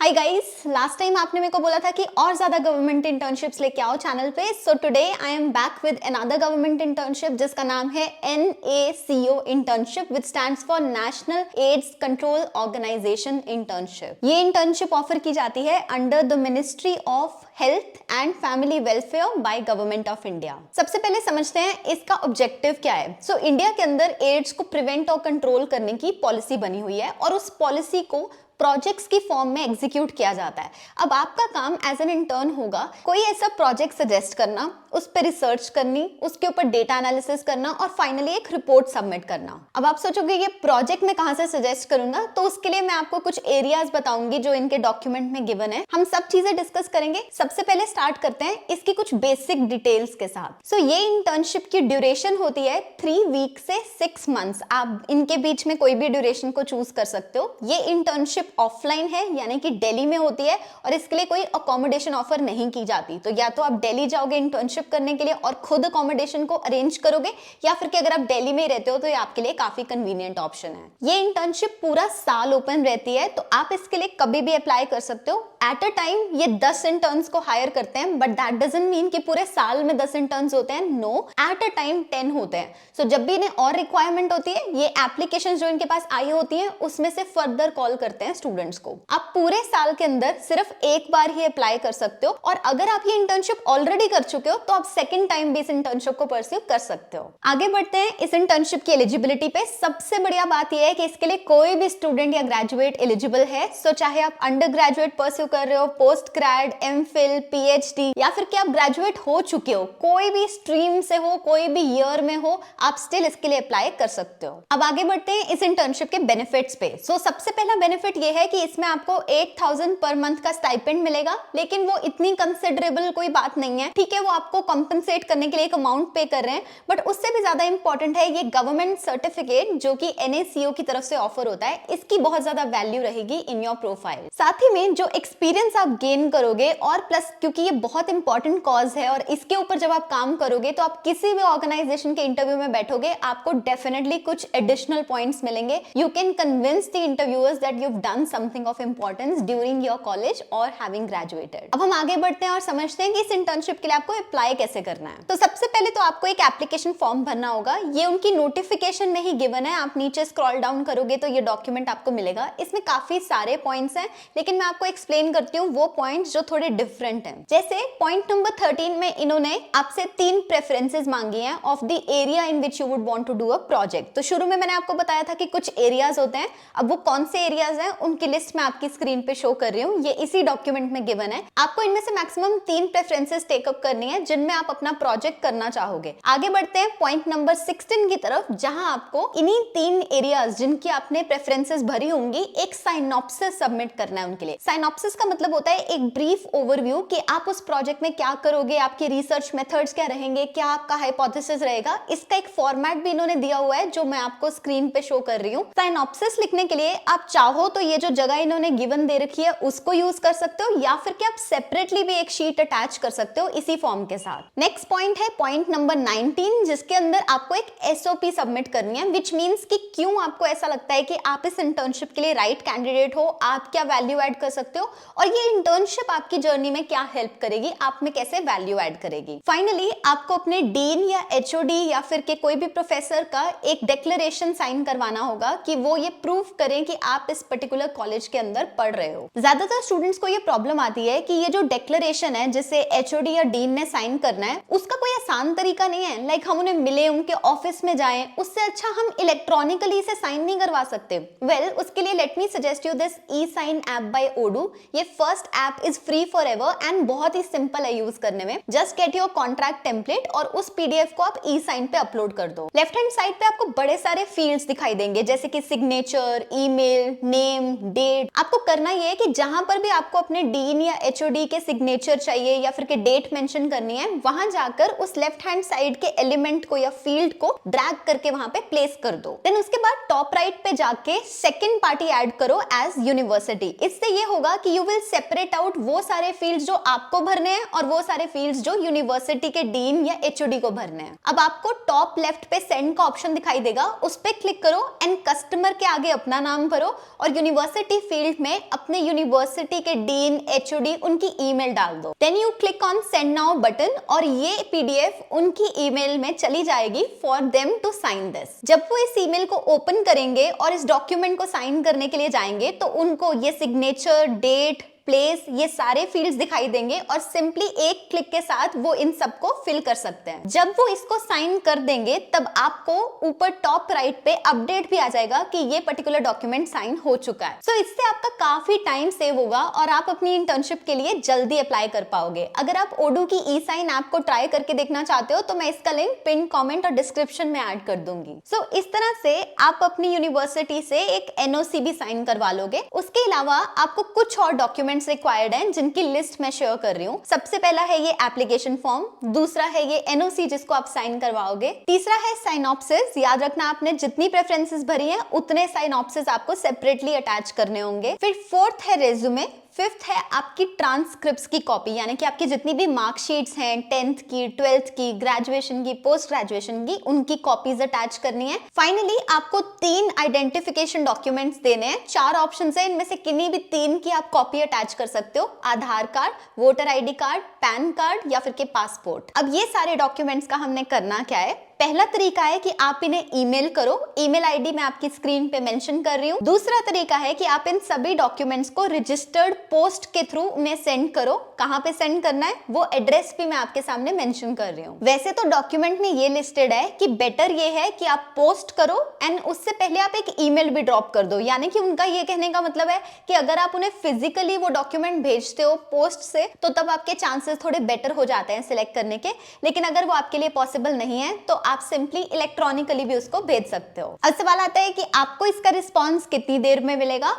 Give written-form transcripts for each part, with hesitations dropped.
Hi guys, last time आपने मेरे को बोला था कि और ज्यादा गवर्नमेंट इंटर्नशिप्स लेके आओ चैनल पे। So today I am back with another government internship जिसका नाम है NACO internship which stands for national AIDS control organisation internship. ये इंटर्नशिप ऑफर की जाती है under the ministry of health and family welfare by government of India. सबसे पहले समझते हैं इसका ऑब्जेक्टिव क्या है। सो इंडिया के अंदर एड्स को प्रिवेंट और कंट्रोल करने की पॉलिसी बनी हुई है और उस पॉलिसी को प्रोजेक्ट्स की फॉर्म में एग्जीक्यूट किया जाता है। अब आपका काम एज एन इंटर्न होगा कोई ऐसा प्रोजेक्ट सजेस्ट करना, उस पर रिसर्च करनी, उसके ऊपर डेटा एनालिसिस करना और फाइनली एक रिपोर्ट सबमिट करना। अब आप सोचोगे ये प्रोजेक्ट मैं कहां से सजेस्ट करूंगा, तो उसके लिए मैं आपको कुछ एरियाज बताऊंगी जो इनके डॉक्यूमेंट में गिवन है। हम सब चीजें डिस्कस करेंगे। सबसे पहले स्टार्ट करते हैं इसकी कुछ बेसिक डिटेल्स के साथ। सो ये इंटर्नशिप की ड्यूरेशन होती है 3 वीक से 6 मंथ्स। आप इनके बीच में कोई भी ड्यूरेशन को चूज कर सकते हो। ये इंटर्नशिप ऑफलाइन है यानी कि दिल्ली में होती है और इसके लिए कोई अकोमोडेशन ऑफर नहीं की जाती। तो या तो आप दिल्ली जाओगे इंटर्नशिप करने के लिए और खुद अकोमोडेशन को अरेंज करोगे, या फिर कि अगर आप दिल्ली में ही रहते हो तो ये आपके लिए काफी कन्वीनियंट ऑप्शन है। ये इंटर्नशिप पूरा साल ओपन रहती है, तो आप इसके लिए कभी भी अप्लाई कर सकते हो। एट अ टाइम ये 10 इंटर्न्स को हायर करते हैं, बट दैट डजंट मीन कि पूरे साल में 10 इंटर्न्स होते हैं। नो, एट अ टाइम 10 होते हैं। सो जब भी इन्हें और रिक्वायरमेंट होती है, ये एप्लीकेशंस जो इनके पास आई होती हैं उसमें से फर्दर कॉल करते हैं स्टूडेंट्स को। आप पूरे साल के अंदर सिर्फ एक बार ही अप्लाई कर सकते हो, और अगर आप ये इंटर्नशिप ऑलरेडी कर चुके हो तो आप सेकंड टाइम भी इस इंटर्नशिप को परस्यू कर सकते हो। आगे बढ़ते हैं इस इंटर्नशिप की एलिजिबिलिटी पे। सबसे बढ़िया बात यह है कि इसके लिए कोई भी स्टूडेंट या ग्रेजुएट एलिजिबल है। सो चाहे आप अंडर ग्रेजुएट परस्यू कर रहे हो, पोस्ट ग्रेड, एमफिल, PhD, या फिर कि आप ग्रेजुएट हो चुके हो, कोई भी स्ट्रीम से हो, कोई भी ईयर में हो, आप स्टिल इसके लिए अप्लाई कर सकते हो। अब आगे बढ़ते हैं इस इंटर्नशिप के बेनिफिट्स पे। सो सबसे पहला बेनिफिट ये है कि इसमें आपको 8,000 पर मंथ का स्टाइपेंड मिलेगा, लेकिन वो इतनी कंसिडरेबल कोई बात नहीं है। ठीक है, वो आपको कंपनसेट करने के लिए एक अमाउंट पे कर रहे हैं, बट उससे भी ज्यादा इंपॉर्टेंट है ये गवर्नमेंट सर्टिफिकेट जो कि NACO की तरफ से ऑफर होता है। इसकी बहुत ज्यादा वैल्यू रहेगी इन योर प्रोफाइल। साथ ही में जो एक्सपीरियंस आप गेन करोगे, और प्लस क्योंकि ये बहुत इंपॉर्टेंट कॉज है और इसके ऊपर जब आप काम करोगे तो आप किसी भी ऑर्गेनाइजेशन के इंटरव्यू में बैठोगे, आपको डेफिनेटली कुछ एडिशनल पॉइंट्स मिलेंगे। You can convince the interviewers that you have done something of importance during your college और हैविंग ग्रेजुएटेड। अब हम आगे बढ़ते हैं और समझते हैं कि इस इंटर्नशिप के लिए आपको अप्लाई कैसे करना है। तो सबसे पहले तो आपको एक एप्लीकेशन फॉर्म भरना होगा। ये उनकी नोटिफिकेशन में ही गिवन है। आप नीचे स्क्रॉल डाउन करोगे तो ये डॉक्यूमेंट आपको मिलेगा। इसमें काफी सारे पॉइंट्स हैं, लेकिन मैं आपको एक्सप्लेन करती हूँ वो पॉइंट्स जो थोड़े डिफरेंट हैं। जैसे पॉइंट नंबर 13 में इन्होंने आपसे 3 प्रेफरेंसेस मांगी हैं of the area in which you would want to do a project. तो शुरू में मैंने आपको बताया था कि कुछ एरियाज होते हैं। अब वो कौन से एरियाज हैं उनकी लिस्ट मैं आपकी स्क्रीन पे शो कर रही हूँ। ये इसी डॉक्यूमेंट में गिवन है। आपको इनमें से मैक्सिमम 3 प्रेफरेंसेस टेकअप करनी है जिनमें आप अपना प्रोजेक्ट करना चाहोगे। आगे बढ़ते हैं पॉइंट नंबर 16 की तरफ, जहां आपको इन्हीं 3 एरियाज जिनकी आपने प्रेफरेंसेस भरी होंगी एक साइनॉप्सिस सबमिट करना है उनके लिए। साइनॉप्सिस का मतलब होता है एक ब्रीफ ओवरव्यू कि आप उस प्रोजेक्ट में क्या करोगे, आपके रिसर्च मेथड्स क्या रहेंगे, क्या आपका हाइपोथेसिस रहेगा। इसका एक फॉर्मेट भी इन्होंने दिया हुआ है जो मैं आपको स्क्रीन पे शो कर रही हूँ। साइनॉप्सिस लिखने के लिए आप चाहो तो ये जो जगह इन्होंने गिवन दे रखी है उसको यूज कर सकते हो, या फिर कि आप सेपरेटली भी एक शीट अटैच कर सकते हो इसी फॉर्म के साथ। नेक्स्ट पॉइंट है पॉइंट नंबर 19, जिसके अंदर आपको एक SOP सबमिट करनी है, विच मींस कि क्यों आपको ऐसा लगता है कि आप इस इंटर्नशिप के लिए राइट कैंडिडेट हो, आप क्या वैल्यू ऐड कर सकते हो, और ये इंटर्नशिप आपकी जर्नी में क्या हेल्प करेगी, आप में कैसे वैल्यू ऐड करेगी। फाइनली आपको अपने डीन या HOD या फिर के कोई भी प्रोफेसर का एक डिक्लेरेशन साइन करवाना होगा कि वो ये प्रूफ करें कि आप इस पर्टिकुलर कॉलेज के अंदर पढ़ रहे हो। ज्यादातर स्टूडेंट्स को ये प्रॉब्लम आती है कि ये जो डिक्लेरेशन है जिसे HOD या डीन ने साइन करना है, उसका कोई आसान तरीका नहीं है। लाइक हम उन्हें मिले, उनके ऑफिस में जाएं, उससे अच्छा हम इलेक्ट्रॉनिकली इसे साइन नहीं करवा सकते। वेल, उसके लिए let me suggest you this e-sign app by Odoo। ये first app is free for ever and बहुत ही सिंपल है यूज करने में। Just get your contract template और उस PDF को आप e-sign पे अपलोड कर दो। लेफ्ट हैंड साइड पे आपको बड़े सारे फील्ड्स दिखाई देंगे, जैसे कि सिग्नेचर, ईमेल, नेम, डेट। आपको करना यह है कि जहां पर भी आपको अपने डीन या HOD के सिग्नेचर चाहिए या फिर के डेट मेंशन करनी है, वहां जाकर उस लेफ्ट हैंड साइड के एलिमेंट को या फील्ड को ड्रैग करके वहां पे प्लेस कर दो। देन उसके बाद टॉप राइट पे जाके सेकंड पार्टी ऐड करो एज यूनिवर्सिटी। इससे ये होगा कि यू विल सेपरेट आउट वो सारे फील्ड्स जो आपको भरने हैं और वो सारे फील्ड्स जो यूनिवर्सिटी के डीन या HOD को भरने हैं। अब आपको टॉप लेफ्ट पे सेंड का ऑप्शन दिखाई देगा, उस पे क्लिक करो एंड कस्टमर के आगे अपना नाम भरो और यूनिवर्सिटी यूनिवर्सिटी फील्ड में अपने यूनिवर्सिटी के डीन, एचओडी, उनकी ईमेल डाल दो। Then you click on send now button और ये पीडीएफ उनकी ईमेल में चली जाएगी for them to sign this. जब वो इस ईमेल को ओपन करेंगे और इस डॉक्यूमेंट को साइन करने के लिए जाएंगे तो उनको ये सिग्नेचर, डेट, प्लेस, ये सारे फील्ड्स दिखाई देंगे और सिंपली एक क्लिक के साथ वो इन सबको फिल कर सकते हैं। जब वो इसको साइन कर देंगे तब आपको ऊपर टॉप राइट पे अपडेट भी आ जाएगा कि ये पर्टिकुलर डॉक्यूमेंट साइन हो चुका है। सो इससे आपका काफी टाइम सेव होगा और आप अपनी इंटर्नशिप के लिए जल्दी अप्लाई कर पाओगे। अगर आप ओडू की ई साइन ऐप को ट्राई करके देखना चाहते हो तो मैं इसका लिंक पिन कमेंट और डिस्क्रिप्शन में ऐड कर दूंगी। सो इस तरह से आप अपनी यूनिवर्सिटी से एक एनओसी भी साइन करवा लोगे। उसके अलावा आपको कुछ और डॉक्यूमेंट रिक्वायर्ड हैं जिनकी लिस्ट मैं शेयर कर रही हूँ। सबसे पहला है ये एप्लीकेशन फॉर्म, दूसरा है ये एनओसी जिसको आप साइन करवाओगे, तीसरा है साइनॉप्सिस। याद रखना आपने जितनी प्रेफरेंसेस भरी हैं उतने साइनॉप्सिस आपको सेपरेटली अटैच करने होंगे। फिर फोर्थ है रेज्यूमे, फिफ्थ है आपकी ट्रांसक्रिप्ट्स की कॉपी, यानी कि आपकी जितनी भी मार्कशीट्स हैं 10th की, 12th की, ग्रेजुएशन की, पोस्ट ग्रेजुएशन की, उनकी कॉपीज अटैच करनी है। फाइनली आपको 3 आइडेंटिफिकेशन डॉक्यूमेंट्स देने हैं। 4 ऑप्शंस हैं, इनमें से किन्हीं भी 3 की आप कॉपी अटैच कर सकते हो। Aadhaar card, voter ID card, PAN card या फिर के पासपोर्ट। अब ये सारे डॉक्यूमेंट्स का हमने करना क्या है? पहला तरीका है कि आप इन्हें ईमेल करो। ईमेल आईडी मैं आपकी स्क्रीन पे मेंशन कर रही हूँ। दूसरा तरीका है कि आप इन सभी डॉक्यूमेंट्स को रजिस्टर्ड पोस्ट के थ्रू उन्हें सेंड करो। कहाँ पे सेंड करना है वो एड्रेस भी मैं आपके सामने मेंशन कर रही हूँ। वैसे तो डॉक्यूमेंट में ये लिस्टेड है कि बेटर ये है कि आप पोस्ट करो एंड उससे पहले आप एक ईमेल भी ड्रॉप कर दो। यानी कि उनका ये कहने का मतलब है कि अगर आप उन्हें फिजिकली वो डॉक्यूमेंट भेजते हो पोस्ट से तो तब आपके चांसेस थोड़े बेटर हो जाते हैं सिलेक्ट करने के। लेकिन अगर वो आपके लिए पॉसिबल नहीं है तो आप सिंपली इलेक्ट्रॉनिकली भी उसको भेज सकते हो। अब सवाल आता है कि आपको इसका रिस्पांस कितनी देर में मिलेगा?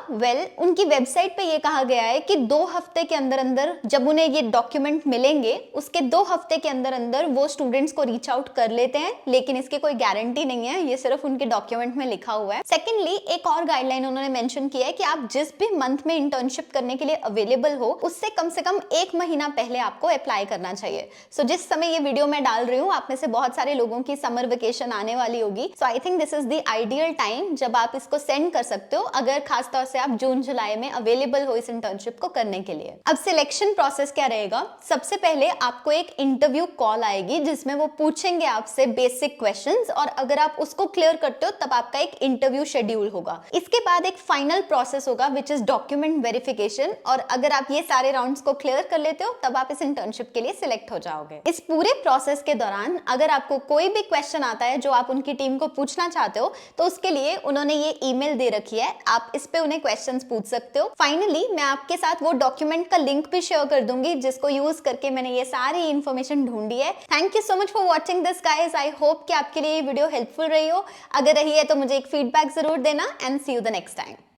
उनकी वेबसाइट पे ये कहा गया है कि 2 हफ्ते के अंदर अंदर जब उन्हें ये डॉक्यूमेंट मिलेंगे उसके 2 हफ्ते के अंदर अंदर वो स्टूडेंट्स को रीच आउट कर लेते हैं, लेकिन इसकी कोई गारंटी नहीं है, ये सिर्फ उनके डॉक्यूमेंट में लिखा हुआ है। सेकेंडली एक और गाइडलाइन उन्होंने मेंशन किया है कि आप जिस भी मंथ में इंटर्नशिप करने के लिए अवेलेबल हो उससे कम से कम 1 महीना पहले आपको अप्लाई करना चाहिए। सो जिस समय ये वीडियो मैं डाल रही हूँ आप में से बहुत सारे लोगों की समर वेकेशन आने वाली होगी। So I think this is the ideal time जब आप इसको सेंड कर सकते हो, अगर खासतौर से आप जून जुलाई में अवेलेबल हो इस इंटर्नशिप को करने के लिए। अब सिलेक्शन प्रोसेस क्या रहेगा? सबसे पहले आपको एक इंटरव्यू कॉल आएगी जिसमें वो पूछेंगे आपसे बेसिक क्वेश्चंस और अगर आप उसको क्लियर करते हो तब आपका एक इंटरव्यू शेड्यूल होगा। इसके बाद एक फाइनल प्रोसेस होगा विच इज डॉक्यूमेंट वेरिफिकेशन और अगर आप ये सारे राउंड्स को क्लियर कर लेते हो तब आप इस इंटर्नशिप के लिए सिलेक्ट हो जाओगे। इस पूरे प्रोसेस के दौरान अगर आपको कोई भी क्वेश्चन आता है जो आप उनकी टीम को पूछना चाहते हो तो उसके लिए उन्होंने ये ईमेल दे रखी है, आप इस पे उन्हें क्वेश्चंस पूछ सकते हो। फाइनली मैं आपके साथ वो डॉक्यूमेंट का लिंक भी शेयर कर दूंगी जिसको यूज करके मैंने ये सारी इंफॉर्मेशन ढूंढी है। Thank you so much for watching this guys. I hope कि आपके लिए ये वीडियो हेल्पफुल रही हो। अगर रही है तो मुझे एक फीडबैक जरूर देना and see you the next time.